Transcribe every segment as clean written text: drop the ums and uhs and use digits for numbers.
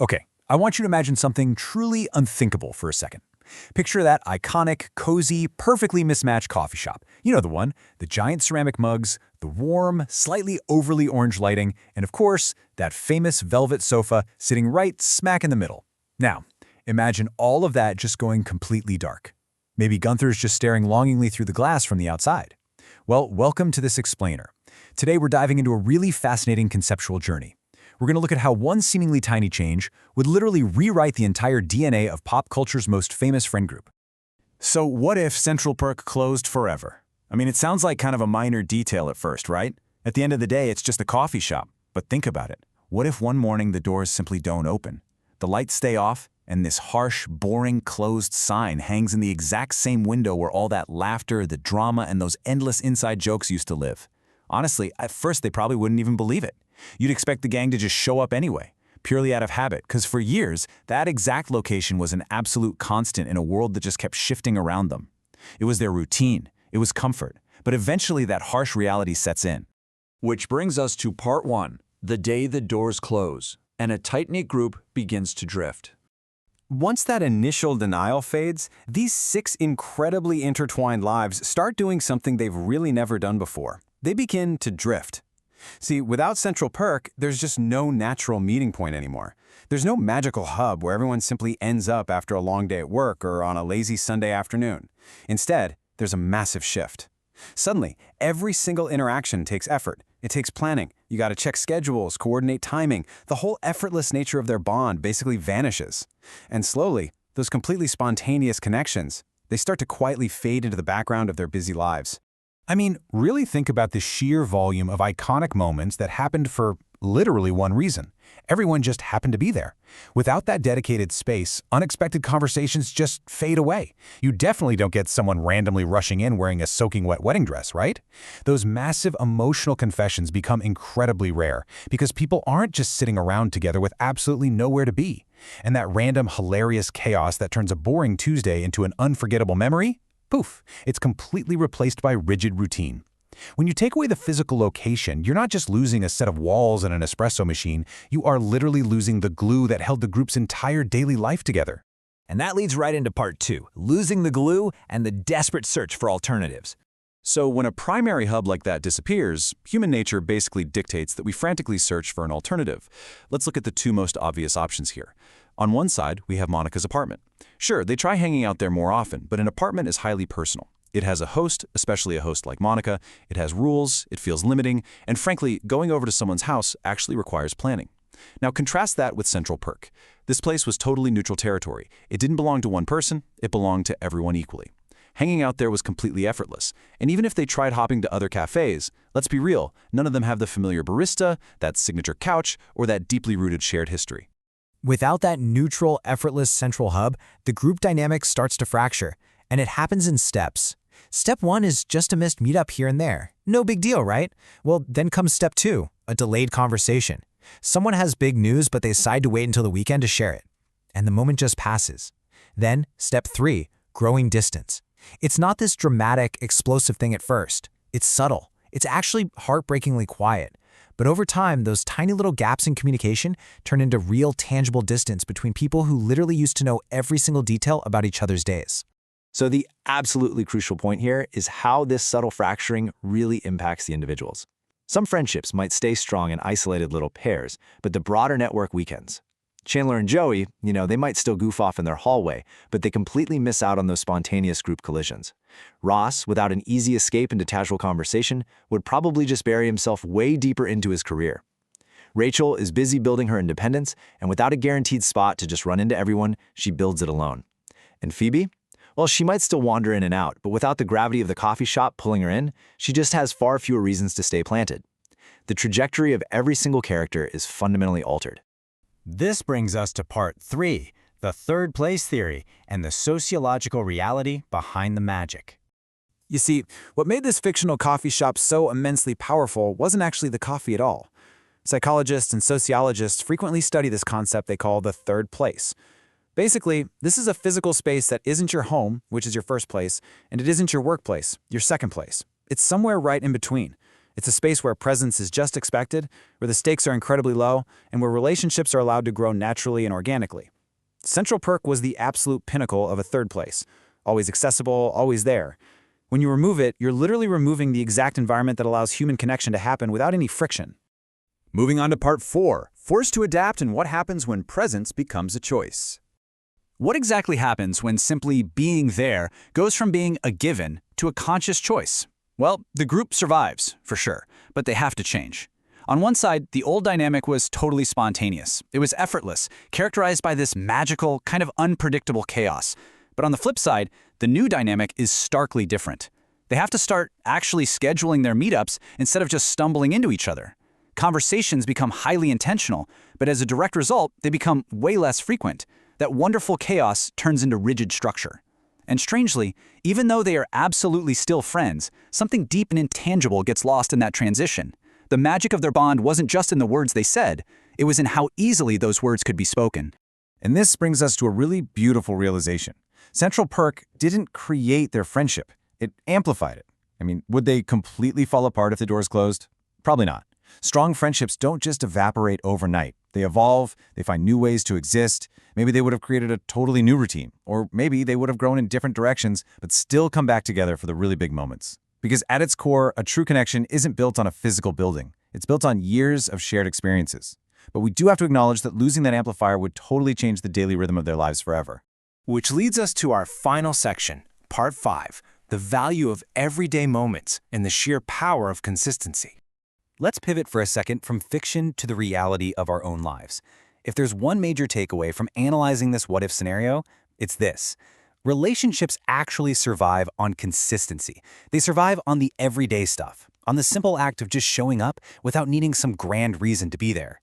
Okay, I want you to imagine something truly unthinkable for a second. Picture that iconic, cozy, perfectly mismatched coffee shop. You know the one, the giant ceramic mugs, the warm, slightly overly orange lighting, and of course, that famous velvet sofa sitting right smack in the middle. Now, imagine all of that just going completely dark. Maybe Gunther's just staring longingly through the glass from the outside. Well, welcome to this explainer. Today we're diving into a really fascinating conceptual journey. We're going to look at how one seemingly tiny change would literally rewrite the entire DNA of pop culture's most famous friend group. So what if Central Perk closed forever? I mean, it sounds like kind of a minor detail at first, right? At the end of the day, it's just a coffee shop. But think about it. What if one morning the doors simply don't open? The lights stay off, and this harsh, boring, closed sign hangs in the exact same window where all that laughter, the drama, and those endless inside jokes used to live. Honestly, at first they probably wouldn't even believe it. You'd expect the gang to just show up anyway, purely out of habit, because for years, that exact location was an absolute constant in a world that just kept shifting around them. It was their routine, it was comfort, but eventually that harsh reality sets in. Which brings us to part one, the day the doors close, and a tight-knit group begins to drift. Once that initial denial fades, these 6 incredibly intertwined lives start doing something they've really never done before. They begin to drift. See, without Central Perk, there's just no natural meeting point anymore. There's no magical hub where everyone simply ends up after a long day at work or on a lazy Sunday afternoon. Instead, there's a massive shift. Suddenly, every single interaction takes effort. It takes planning. You gotta check schedules, coordinate timing. The whole effortless nature of their bond basically vanishes. And slowly, those completely spontaneous connections, they start to quietly fade into the background of their busy lives. I mean, really think about the sheer volume of iconic moments that happened for literally one reason. Everyone just happened to be there. Without that dedicated space, unexpected conversations just fade away. You definitely don't get someone randomly rushing in wearing a soaking wet wedding dress, right? Those massive emotional confessions become incredibly rare because people aren't just sitting around together with absolutely nowhere to be. And that random, hilarious chaos that turns a boring Tuesday into an unforgettable memory? Poof, it's completely replaced by rigid routine. When you take away the physical location, you're not just losing a set of walls and an espresso machine, you are literally losing the glue that held the group's entire daily life together. And that leads right into part two, losing the glue and the desperate search for alternatives. So when a primary hub like that disappears, human nature basically dictates that we frantically search for an alternative. Let's look at the 2 most obvious options here. On one side, we have Monica's apartment. Sure, they try hanging out there more often, but an apartment is highly personal. It has a host, especially a host like Monica. It has rules, it feels limiting, and frankly, going over to someone's house actually requires planning. Now contrast that with Central Perk. This place was totally neutral territory. It didn't belong to one person, it belonged to everyone equally. Hanging out there was completely effortless, and even if they tried hopping to other cafes, let's be real, none of them have the familiar barista, that signature couch, or that deeply rooted shared history. Without that neutral, effortless central hub, the group dynamic starts to fracture, and it happens in steps. Step 1 is just a missed meetup here and there. No big deal, right? Well, then comes step 2, a delayed conversation. Someone has big news, but they decide to wait until the weekend to share it. And the moment just passes. Then, step 3, growing distance. It's not this dramatic, explosive thing at first. It's subtle. It's actually heartbreakingly quiet. But over time, those tiny little gaps in communication turn into real, tangible distance between people who literally used to know every single detail about each other's days. So the absolutely crucial point here is how this subtle fracturing really impacts the individuals. Some friendships might stay strong in isolated little pairs, but the broader network weakens. Chandler and Joey, they might still goof off in their hallway, but they completely miss out on those spontaneous group collisions. Ross, without an easy escape into casual conversation, would probably just bury himself way deeper into his career. Rachel is busy building her independence, and without a guaranteed spot to just run into everyone, she builds it alone. And Phoebe? Well, she might still wander in and out, but without the gravity of the coffee shop pulling her in, she just has far fewer reasons to stay planted. The trajectory of every single character is fundamentally altered. This brings us to part 3, the third place theory and the sociological reality behind the magic. You see, what made this fictional coffee shop so immensely powerful wasn't actually the coffee at all. Psychologists and sociologists frequently study this concept they call the third place. Basically, this is a physical space that isn't your home, which is your first place, and it isn't your workplace, your second place. It's somewhere right in between. It's a space where presence is just expected, where the stakes are incredibly low, and where relationships are allowed to grow naturally and organically. Central Perk was the absolute pinnacle of a third place. Always accessible, always there. When you remove it, you're literally removing the exact environment that allows human connection to happen without any friction. Moving on to part 4, forced to adapt and what happens when presence becomes a choice. What exactly happens when simply being there goes from being a given to a conscious choice? Well, the group survives, for sure, but they have to change. On one side, the old dynamic was totally spontaneous. It was effortless, characterized by this magical, kind of unpredictable chaos. But on the flip side, the new dynamic is starkly different. They have to start actually scheduling their meetups instead of just stumbling into each other. Conversations become highly intentional, but as a direct result, they become way less frequent. That wonderful chaos turns into rigid structure. And strangely, even though they are absolutely still friends, something deep and intangible gets lost in that transition. The magic of their bond wasn't just in the words they said, it was in how easily those words could be spoken. And this brings us to a really beautiful realization. Central Perk didn't create their friendship. It amplified it. I mean, would they completely fall apart if the doors closed? Probably not. Strong friendships don't just evaporate overnight. They evolve, they find new ways to exist. Maybe they would have created a totally new routine, or maybe they would have grown in different directions, but still come back together for the really big moments. Because at its core, a true connection isn't built on a physical building. It's built on years of shared experiences. But we do have to acknowledge that losing that amplifier would totally change the daily rhythm of their lives forever. Which leads us to our final section, Part 5, the value of everyday moments and the sheer power of consistency. Let's pivot for a second from fiction to the reality of our own lives. If there's one major takeaway from analyzing this what-if scenario, it's this. Relationships actually survive on consistency. They survive on the everyday stuff, on the simple act of just showing up without needing some grand reason to be there.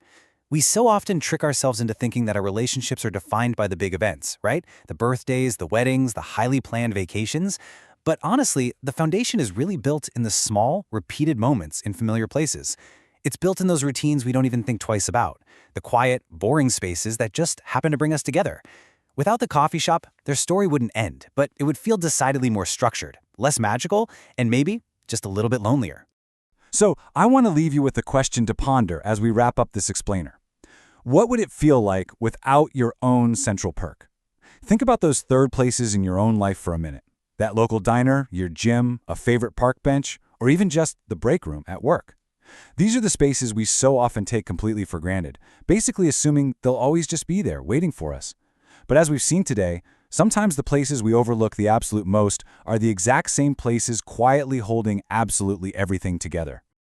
We so often trick ourselves into thinking that our relationships are defined by the big events, right? The birthdays, the weddings, the highly planned vacations. But honestly, the foundation is really built in the small, repeated moments in familiar places. It's built in those routines we don't even think twice about, the quiet, boring spaces that just happen to bring us together. Without the coffee shop, their story wouldn't end, but it would feel decidedly more structured, less magical, and maybe just a little bit lonelier. So I want to leave you with a question to ponder as we wrap up this explainer. What would it feel like without your own Central Perk? Think about those third places in your own life for a minute. That local diner, your gym, a favorite park bench, or even just the break room at work. These are the spaces we so often take completely for granted, basically assuming they'll always just be there, waiting for us. But as we've seen today, sometimes the places we overlook the absolute most are the exact same places quietly holding absolutely everything together.